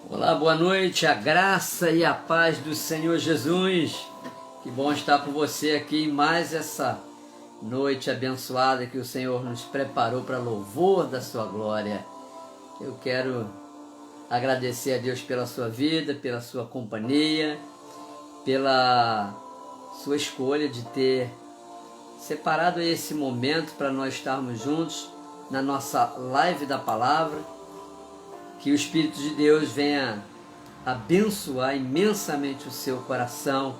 Olá, boa noite, a graça e a paz do Senhor Jesus. Que bom estar com você aqui em mais essa noite abençoada que o Senhor nos preparou para louvor da sua glória. Eu quero agradecer a Deus pela sua vida, pela sua companhia, pela sua escolha de ter separado esse momento para nós estarmos juntos na nossa live da palavra. Que o Espírito de Deus venha abençoar imensamente o seu coração,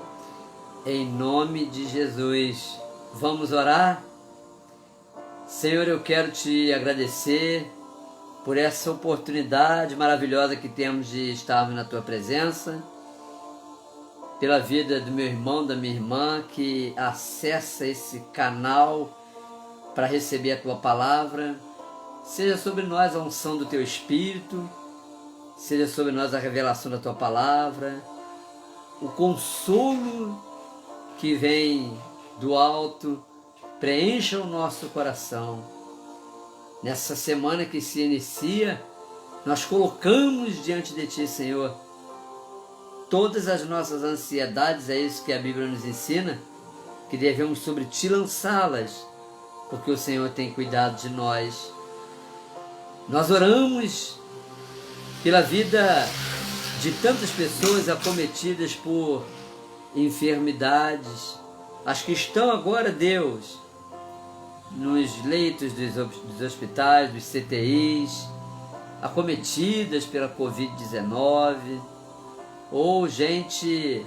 em nome de Jesus. Vamos orar? Senhor, eu quero te agradecer por essa oportunidade maravilhosa que temos de estarmos na tua presença, pela vida do meu irmão, da minha irmã, que acessa esse canal para receber a tua palavra. Seja sobre nós a unção do teu Espírito, seja sobre nós a revelação da tua palavra, o consolo que vem do alto, preencha o nosso coração. Nessa semana que se inicia, nós colocamos diante de ti, Senhor, todas as nossas ansiedades, é isso que a Bíblia nos ensina, que devemos sobre ti lançá-las, porque o Senhor tem cuidado de nós. Nós oramos pela vida de tantas pessoas acometidas por enfermidades, as que estão agora, Deus, nos leitos dos hospitais, dos CTIs, acometidas pela Covid-19, ou gente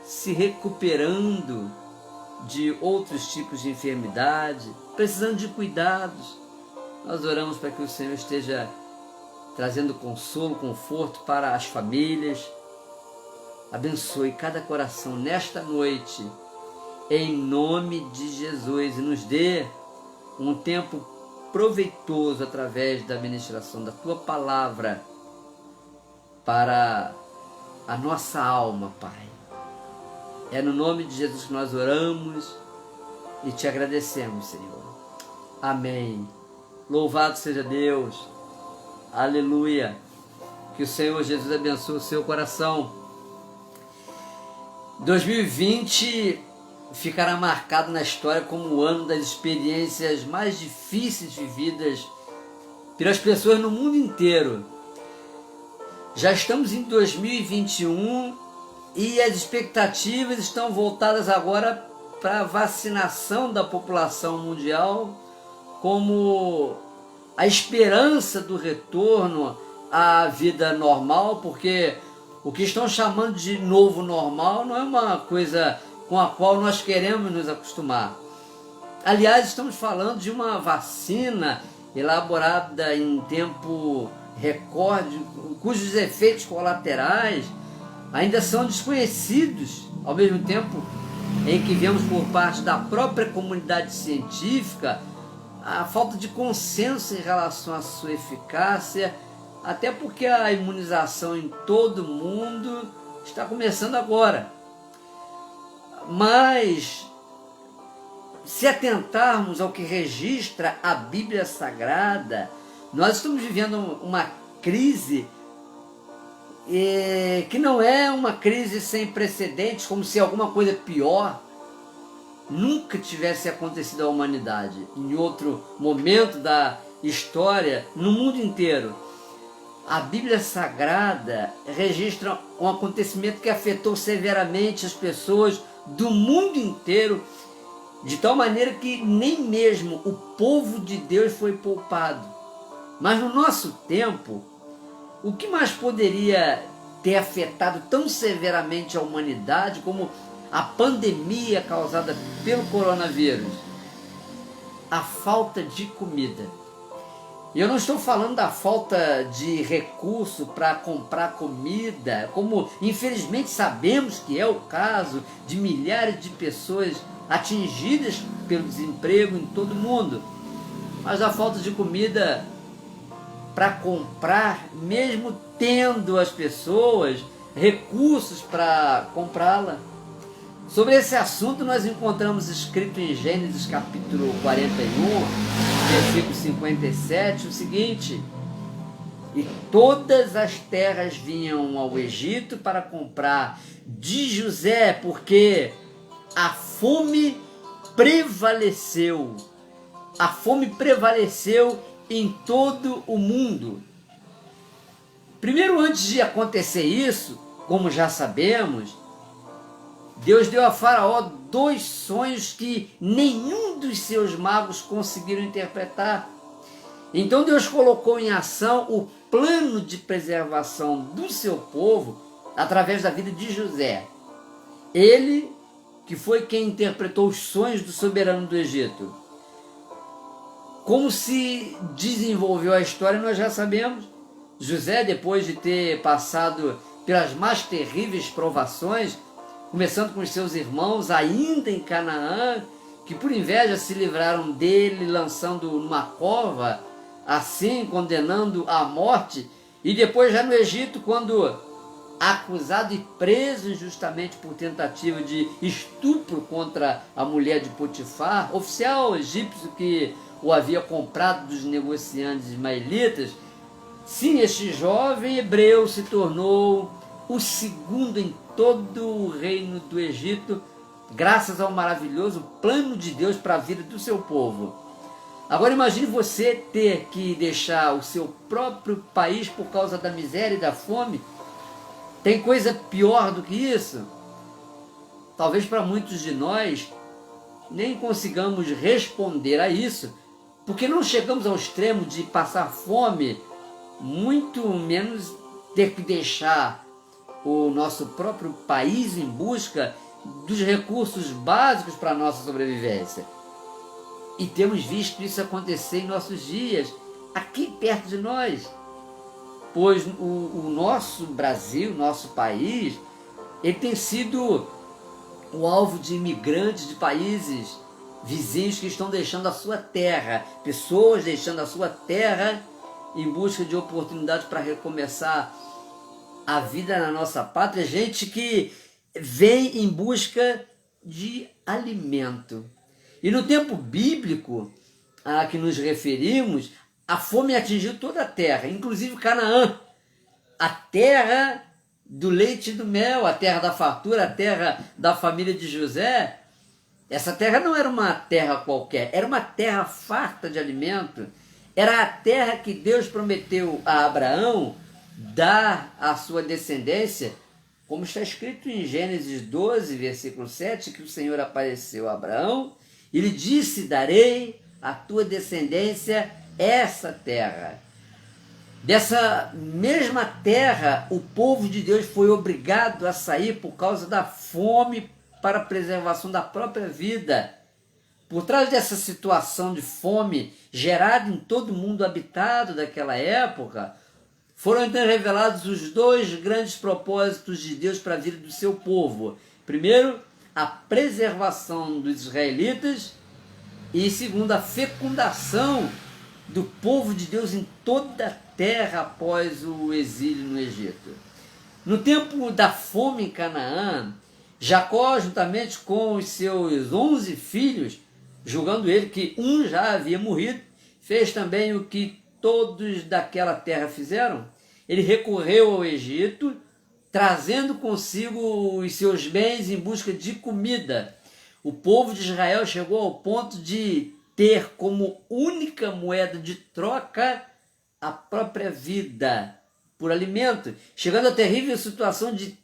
se recuperando de outros tipos de enfermidade, precisando de cuidados. Nós oramos para que o Senhor esteja trazendo consolo, conforto para as famílias. Abençoe cada coração nesta noite, em nome de Jesus, e nos dê um tempo proveitoso através da ministração da tua palavra para a nossa alma, Pai. É no nome de Jesus que nós oramos e te agradecemos, Senhor. Amém. Louvado seja Deus, aleluia, que o Senhor Jesus abençoe o seu coração. 2020 ficará marcado na história como o ano das experiências mais difíceis vividas pelas pessoas no mundo inteiro. Já estamos em 2021 e as expectativas estão voltadas agora para a vacinação da população mundial, como a esperança do retorno à vida normal, porque o que estão chamando de novo normal não é uma coisa com a qual nós queremos nos acostumar. Aliás, estamos falando de uma vacina elaborada em tempo recorde, cujos efeitos colaterais ainda são desconhecidos, ao mesmo tempo em que vemos por parte da própria comunidade científica a falta de consenso em relação à sua eficácia, até porque a imunização em todo o mundo está começando agora. Mas, se atentarmos ao que registra a Bíblia Sagrada, nós estamos vivendo uma crise que não é uma crise sem precedentes, como se alguma coisa pior nunca tivesse acontecido à humanidade, em outro momento da história, no mundo inteiro. A Bíblia Sagrada registra um acontecimento que afetou severamente as pessoas do mundo inteiro, de tal maneira que nem mesmo o povo de Deus foi poupado. Mas no nosso tempo, o que mais poderia ter afetado tão severamente a humanidade como a pandemia causada pelo coronavírus? A falta de comida. E eu não estou falando da falta de recurso para comprar comida, como infelizmente sabemos que é o caso de milhares de pessoas atingidas pelo desemprego em todo o mundo, mas a falta de comida para comprar, mesmo tendo as pessoas recursos para comprá-la. Sobre esse assunto nós encontramos escrito em Gênesis capítulo 41, versículo 57, o seguinte: e todas as terras vinham ao Egito para comprar de José, porque a fome prevaleceu. A fome prevaleceu em todo o mundo. Primeiro, antes de acontecer isso, como já sabemos, Deus deu a Faraó 2 sonhos que nenhum dos seus magos conseguiram interpretar. Então Deus colocou em ação o plano de preservação do seu povo através da vida de José. Ele que foi quem interpretou os sonhos do soberano do Egito. Como se desenvolveu a história, nós já sabemos. José, depois de ter passado pelas mais terríveis provações, começando com os seus irmãos, ainda em Canaã, que por inveja se livraram dele, lançando numa cova, assim condenando à morte, e depois já no Egito, quando acusado e preso injustamente por tentativa de estupro contra a mulher de Potifar, oficial egípcio que o havia comprado dos negociantes ismaelitas. Sim, este jovem hebreu se tornou o segundo em todo o reino do Egito, graças ao maravilhoso plano de Deus para a vida do seu povo. Agora imagine você ter que deixar o seu próprio país por causa da miséria e da fome. Tem coisa pior do que isso? Talvez para muitos de nós nem consigamos responder a isso, porque não chegamos ao extremo de passar fome, muito menos ter que deixar o nosso próprio país em busca dos recursos básicos para a nossa sobrevivência. E temos visto isso acontecer em nossos dias, aqui perto de nós. Pois o nosso Brasil, nosso país, ele tem sido o alvo de imigrantes de países vizinhos que estão deixando a sua terra, pessoas deixando a sua terra em busca de oportunidades para recomeçar a vida na nossa pátria, gente que vem em busca de alimento. E no tempo bíblico a que nos referimos, a fome atingiu toda a terra, inclusive Canaã, a terra do leite e do mel, a terra da fartura, a terra da família de José. Essa terra não era uma terra qualquer, era uma terra farta de alimento. Era a terra que Deus prometeu a Abraão dar à sua descendência, como está escrito em Gênesis 12, versículo 7, que o Senhor apareceu a Abraão e lhe disse: darei à tua descendência essa terra. Dessa mesma terra, o povo de Deus foi obrigado a sair por causa da fome para a preservação da própria vida. Por trás dessa situação de fome gerada em todo o mundo habitado daquela época, foram então revelados os 2 grandes propósitos de Deus para a vida do seu povo. Primeiro, a preservação dos israelitas e segundo, a fecundação do povo de Deus em toda a terra após o exílio no Egito. No tempo da fome em Canaã, Jacó, juntamente com os seus 11 filhos, julgando ele que um já havia morrido, fez também o que todos daquela terra fizeram. Ele recorreu ao Egito, trazendo consigo os seus bens em busca de comida. O povo de Israel chegou ao ponto de ter como única moeda de troca a própria vida por alimento, chegando à terrível situação de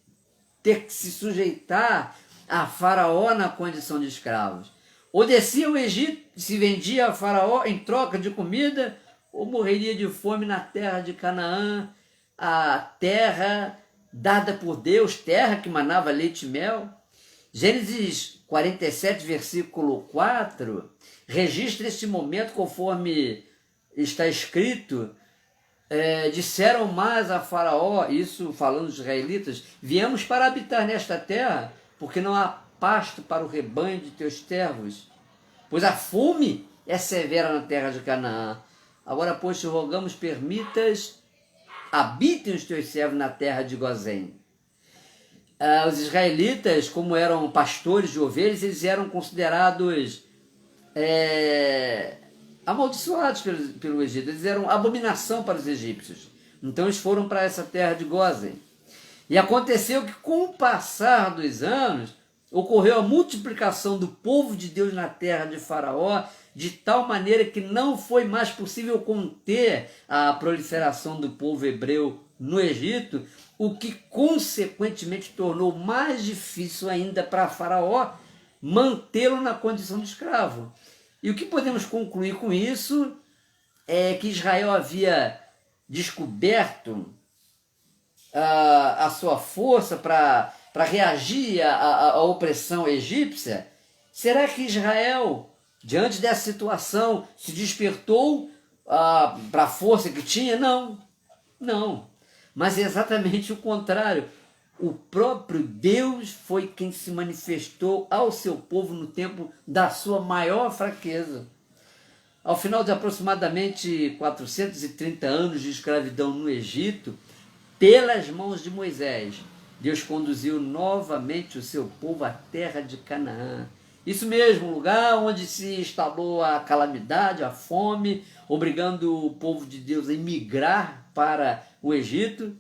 ter que se sujeitar a Faraó na condição de escravos. Ou descia ao Egito, se vendia a Faraó em troca de comida, ou morreria de fome na terra de Canaã, a terra dada por Deus, terra que manava leite e mel. Gênesis 47, versículo 4, registra este momento conforme está escrito. Disseram mais a Faraó, isso falando dos israelitas: viemos para habitar nesta terra, porque não há pasto para o rebanho de teus servos, pois a fome é severa na terra de Canaã. Agora, pois, te rogamos, permitas, habitem os teus servos na terra de Gozém. Os israelitas, como eram pastores de ovelhas, eles eram considerados amaldiçoados pelo Egito. Eles eram abominação para os egípcios, Então eles foram para essa terra de Gósen. E aconteceu que com o passar dos anos, ocorreu a multiplicação do povo de Deus na terra de Faraó, de tal maneira que não foi mais possível conter a proliferação do povo hebreu no Egito, o que consequentemente tornou mais difícil ainda para Faraó mantê-lo na condição de escravo. E o que podemos concluir com isso é que Israel havia descoberto a sua força para reagir à opressão egípcia. Será que Israel, diante dessa situação, se despertou para a força que tinha? Não. Mas é exatamente o contrário. O próprio Deus foi quem se manifestou ao seu povo no tempo da sua maior fraqueza. Ao final de aproximadamente 430 anos de escravidão no Egito, pelas mãos de Moisés, Deus conduziu novamente o seu povo à terra de Canaã. Isso mesmo, o lugar onde se instalou a calamidade, a fome, obrigando o povo de Deus a emigrar para o Egito.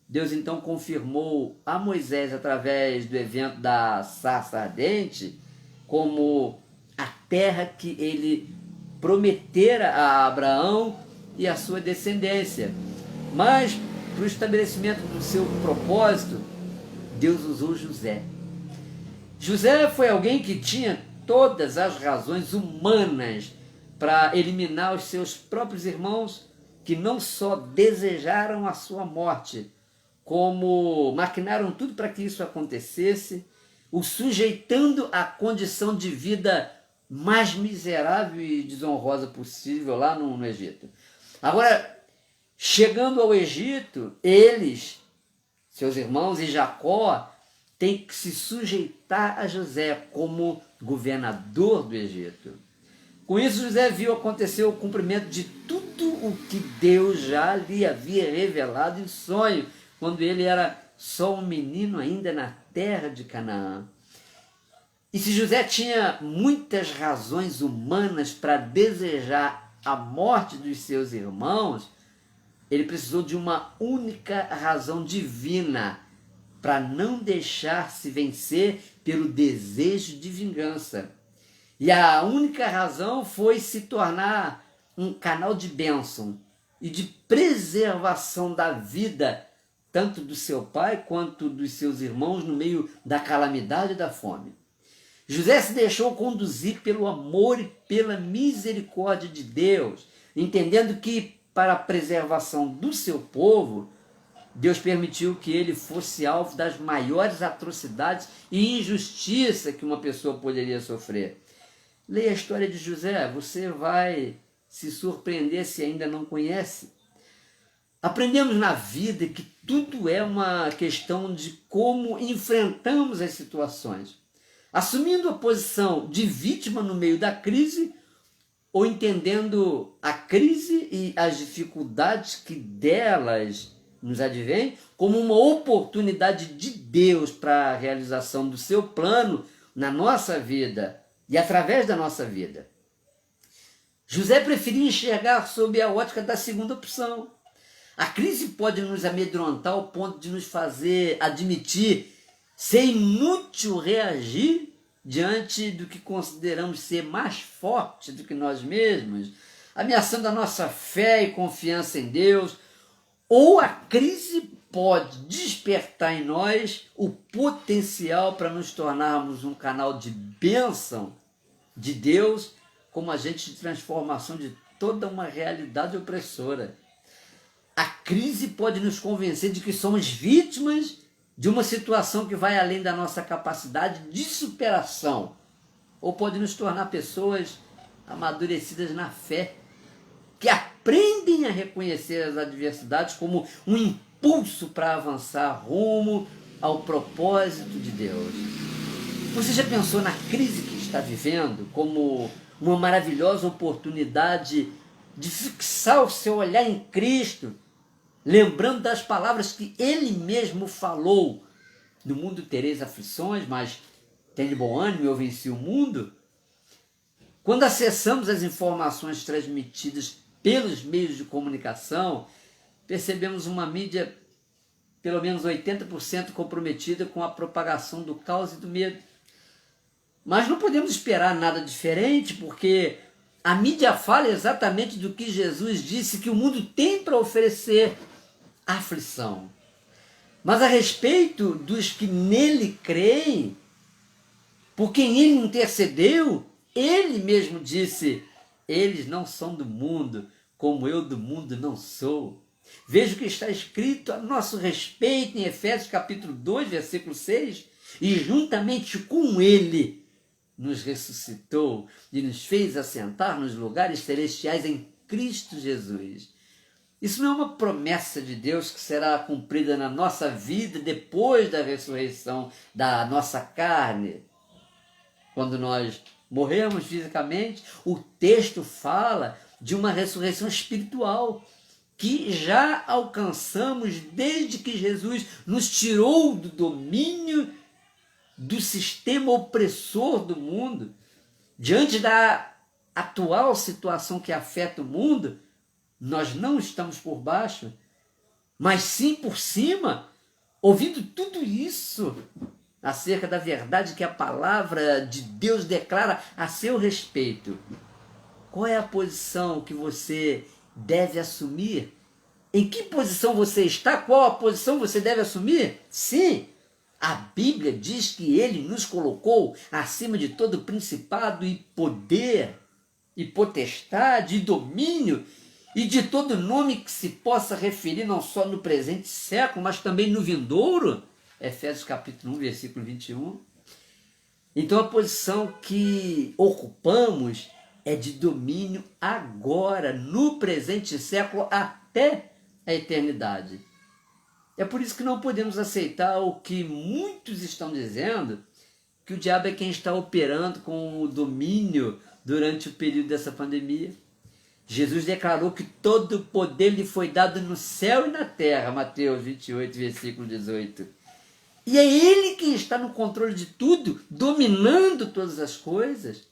Deus então confirmou a Moisés, através do evento da sarça ardente, como a terra que ele prometera a Abraão e a sua descendência. Mas, para o estabelecimento do seu propósito, Deus usou José. José foi alguém que tinha todas as razões humanas para eliminar os seus próprios irmãos, que não só desejaram a sua morte, como maquinaram tudo para que isso acontecesse, o sujeitando à condição de vida mais miserável e desonrosa possível lá no Egito. Agora, chegando ao Egito, eles, seus irmãos e Jacó, têm que se sujeitar a José como governador do Egito. Com isso, José viu acontecer o cumprimento de tudo o que Deus já lhe havia revelado em sonho, quando ele era só um menino ainda na terra de Canaã. E se José tinha muitas razões humanas para desejar a morte dos seus irmãos, ele precisou de uma única razão divina para não deixar-se vencer pelo desejo de vingança. E a única razão foi se tornar um canal de bênção e de preservação da vida, tanto do seu pai quanto dos seus irmãos, no meio da calamidade e da fome. José se deixou conduzir pelo amor e pela misericórdia de Deus, entendendo que, para a preservação do seu povo, Deus permitiu que ele fosse alvo das maiores atrocidades e injustiça que uma pessoa poderia sofrer. Leia a história de José, você vai se surpreender se ainda não conhece. Aprendemos na vida que tudo é uma questão de como enfrentamos as situações, assumindo a posição de vítima no meio da crise, ou entendendo a crise e as dificuldades que delas nos advêm como uma oportunidade de Deus para a realização do seu plano na nossa vida e através da nossa vida. José preferia enxergar sob a ótica da segunda opção. A crise pode nos amedrontar ao ponto de nos fazer admitir ser inútil reagir diante do que consideramos ser mais forte do que nós mesmos, ameaçando a nossa fé e confiança em Deus. Ou a crise pode despertar em nós o potencial para nos tornarmos um canal de bênção de Deus, como agente de transformação de toda uma realidade opressora. A crise pode nos convencer de que somos vítimas de uma situação que vai além da nossa capacidade de superação, ou pode nos tornar pessoas amadurecidas na fé, que aprendem a reconhecer as adversidades como um impulso para avançar rumo ao propósito de Deus. Você já pensou na crise que está vivendo como uma maravilhosa oportunidade de fixar o seu olhar em Cristo, lembrando das palavras que Ele mesmo falou: no mundo tereis aflições, mas tende bom ânimo, eu venci o mundo? Quando acessamos as informações transmitidas pelos meios de comunicação, percebemos uma mídia pelo menos 80% comprometida com a propagação do caos e do medo. Mas não podemos esperar nada diferente, porque a mídia fala exatamente do que Jesus disse que o mundo tem para oferecer: aflição. Mas a respeito dos que nele creem, por quem ele intercedeu, ele mesmo disse: eles não são do mundo, como eu do mundo não sou. Veja o que está escrito a nosso respeito em Efésios capítulo 2, versículo 6. E juntamente com ele nos ressuscitou e nos fez assentar nos lugares celestiais em Cristo Jesus. Isso não é uma promessa de Deus que será cumprida na nossa vida depois da ressurreição da nossa carne. Quando nós morremos fisicamente, o texto fala de uma ressurreição espiritual que já alcançamos desde que Jesus nos tirou do domínio do sistema opressor do mundo. Diante da atual situação que afeta o mundo, nós não estamos por baixo, mas sim por cima, ouvindo tudo isso acerca da verdade que a palavra de Deus declara a seu respeito. Qual é a posição que você deve assumir? Em que posição você está? Qual a posição você deve assumir? Sim, a Bíblia diz que ele nos colocou acima de todo principado e poder, e potestade, e domínio, e de todo nome que se possa referir não só no presente século, mas também no vindouro. Efésios capítulo 1, versículo 21. Então a posição que ocupamos é de domínio agora, no presente século, até a eternidade. É por isso que não podemos aceitar o que muitos estão dizendo, que o diabo é quem está operando com o domínio durante o período dessa pandemia. Jesus declarou que todo o poder lhe foi dado no céu e na terra, Mateus 28, versículo 18. E é ele quem está no controle de tudo, dominando todas as coisas.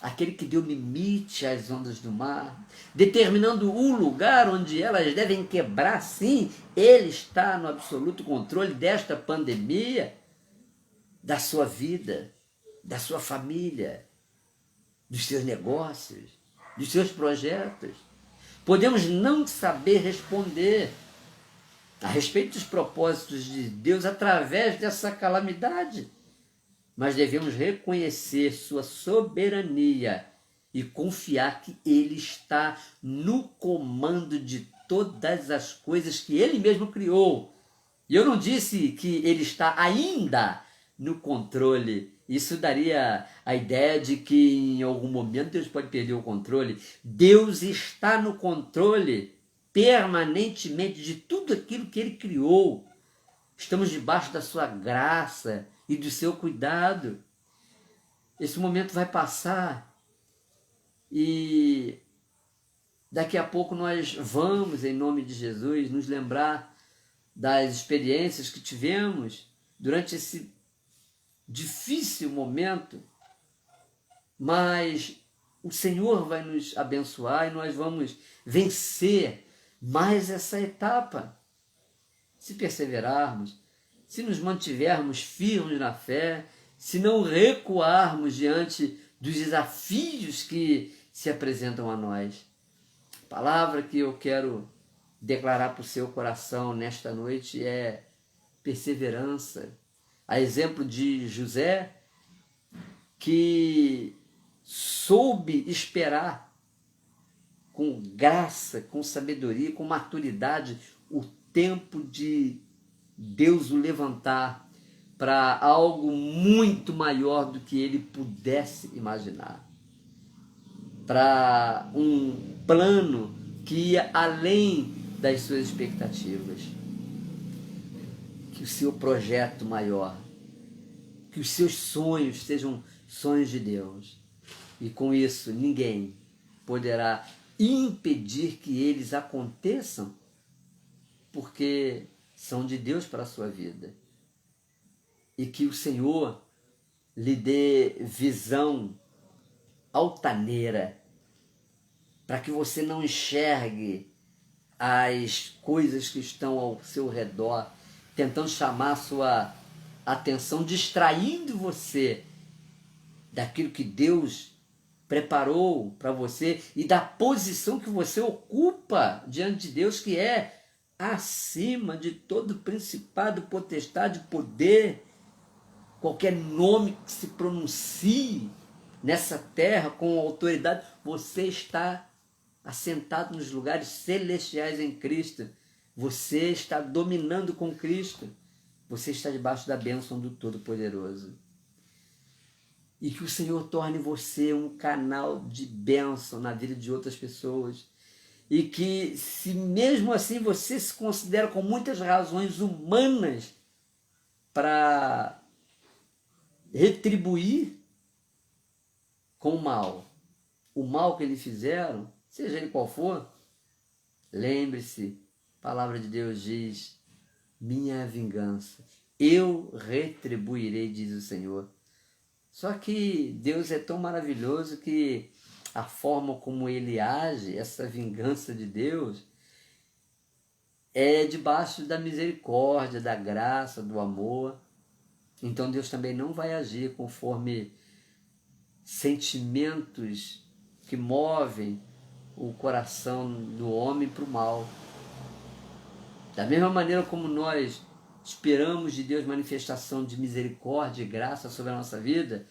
Aquele que deu limite às ondas do mar, determinando o lugar onde elas devem quebrar, sim, ele está no absoluto controle desta pandemia, da sua vida, da sua família, dos seus negócios, dos seus projetos. Podemos não saber responder a respeito dos propósitos de Deus através dessa calamidade, mas devemos reconhecer sua soberania e confiar que ele está no comando de todas as coisas que ele mesmo criou. E eu não disse que ele está ainda no controle. Isso daria a ideia de que em algum momento Deus pode perder o controle. Deus está no controle permanentemente de tudo aquilo que ele criou. Estamos debaixo da sua graça e do seu cuidado. Esse momento vai passar e daqui a pouco nós vamos, em nome de Jesus, nos lembrar das experiências que tivemos durante esse difícil momento, mas o Senhor vai nos abençoar e nós vamos vencer mais essa etapa. Se perseverarmos, se nos mantivermos firmes na fé, se não recuarmos diante dos desafios que se apresentam a nós. A palavra que eu quero declarar para o seu coração nesta noite é perseverança. A exemplo de José, que soube esperar com graça, com sabedoria, com maturidade, o tempo de Deus o levantar para algo muito maior do que ele pudesse imaginar. Para um plano que ia além das suas expectativas. Que o seu projeto maior, que os seus sonhos sejam sonhos de Deus. E com isso ninguém poderá impedir que eles aconteçam, porque são de Deus para a sua vida. E que o Senhor lhe dê visão altaneira, para que você não enxergue as coisas que estão ao seu redor, tentando chamar a sua atenção, distraindo você daquilo que Deus preparou para você e da posição que você ocupa diante de Deus, que é acima de todo principado, potestade, poder, qualquer nome que se pronuncie nessa terra com autoridade. Você está assentado nos lugares celestiais em Cristo. Você está dominando com Cristo. Você está debaixo da bênção do Todo-Poderoso. E que o Senhor torne você um canal de bênção na vida de outras pessoas. E que, se mesmo assim você se considera com muitas razões humanas para retribuir com o mal que lhe fizeram, seja ele qual for, lembre-se, a palavra de Deus diz: minha é a vingança, eu retribuirei, diz o Senhor. Só que Deus é tão maravilhoso que a forma como Ele age, essa vingança de Deus, é debaixo da misericórdia, da graça, do amor. Então Deus também não vai agir conforme sentimentos que movem o coração do homem para o mal. Da mesma maneira como nós esperamos de Deus manifestação de misericórdia e graça sobre a nossa vida,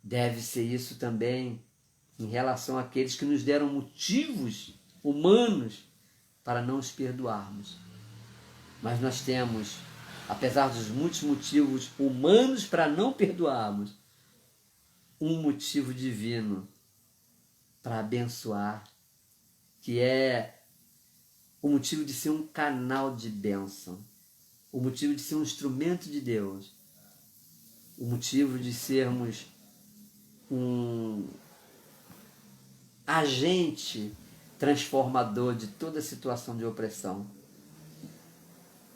deve ser isso também em relação àqueles que nos deram motivos humanos para não os perdoarmos. Mas nós temos, apesar dos muitos motivos humanos para não perdoarmos, um motivo divino para abençoar, que é o motivo de ser um canal de bênção, o motivo de ser um instrumento de Deus, o motivo de sermos um agente transformador de toda situação de opressão.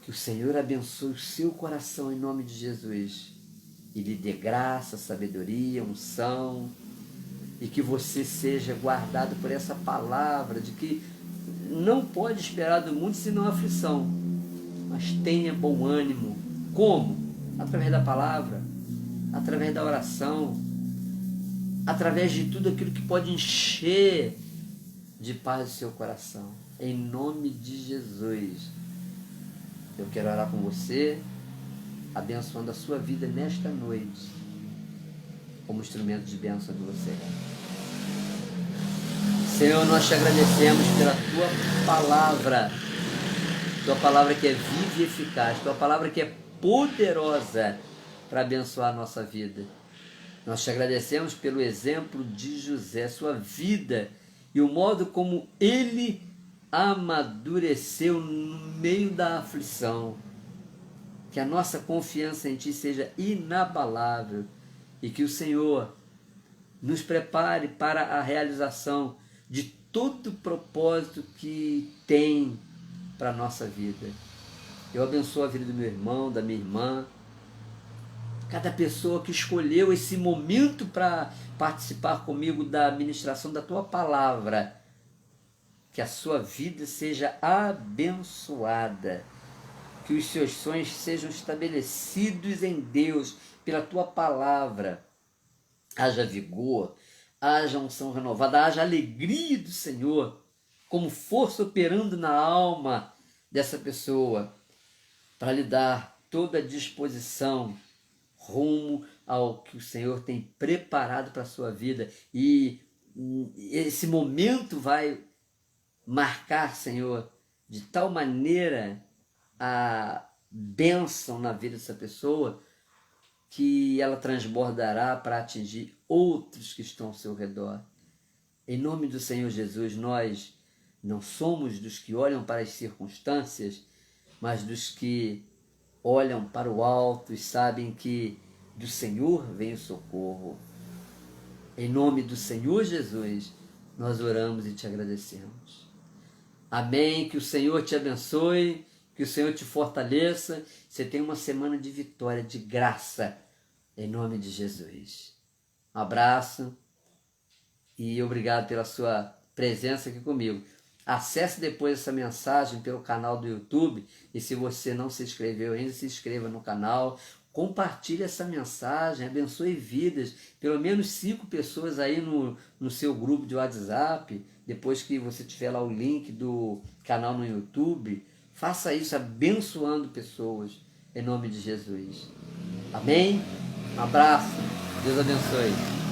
Que o Senhor abençoe o seu coração em nome de Jesus e lhe dê graça, sabedoria, unção, e que você seja guardado por essa palavra de que não pode esperar do mundo senão aflição, mas tenha bom ânimo. Como? Através da palavra, através da oração, através de tudo aquilo que pode encher de paz o seu coração. Em nome de Jesus, eu quero orar com você, abençoando a sua vida nesta noite, como instrumento de bênção de você. Senhor, nós te agradecemos pela tua palavra que é viva e eficaz, tua palavra que é poderosa para abençoar a nossa vida. Nós te agradecemos pelo exemplo de José, sua vida e o modo como ele amadureceu no meio da aflição. Que a nossa confiança em ti seja inabalável e que o Senhor nos prepare para a realização de todo o propósito que tem para a nossa vida. Eu abençoo a vida do meu irmão, da minha irmã, cada pessoa que escolheu esse momento para participar comigo da ministração da tua palavra. Que a sua vida seja abençoada, que os seus sonhos sejam estabelecidos em Deus pela tua palavra. Haja vigor, haja unção renovada, haja alegria do Senhor, como força operando na alma dessa pessoa, para lhe dar toda a disposição rumo ao que o Senhor tem preparado para a sua vida. E esse momento vai marcar, Senhor, de tal maneira a bênção na vida dessa pessoa, que ela transbordará para atingir outros que estão ao seu redor. Em nome do Senhor Jesus, nós não somos dos que olham para as circunstâncias, mas dos que olham para o alto e sabem que do Senhor vem o socorro. Em nome do Senhor Jesus, nós oramos e te agradecemos. Amém, que o Senhor te abençoe, que o Senhor te fortaleça. Você tenha uma semana de vitória, de graça, em nome de Jesus. Um abraço e obrigado pela sua presença aqui comigo. Acesse depois essa mensagem pelo canal do YouTube e se você não se inscreveu ainda, se inscreva no canal. Compartilhe essa mensagem, abençoe vidas, pelo menos 5 pessoas aí no seu grupo de WhatsApp, depois que você tiver lá o link do canal no YouTube. Faça isso abençoando pessoas, em nome de Jesus. Amém? Um abraço, Deus abençoe.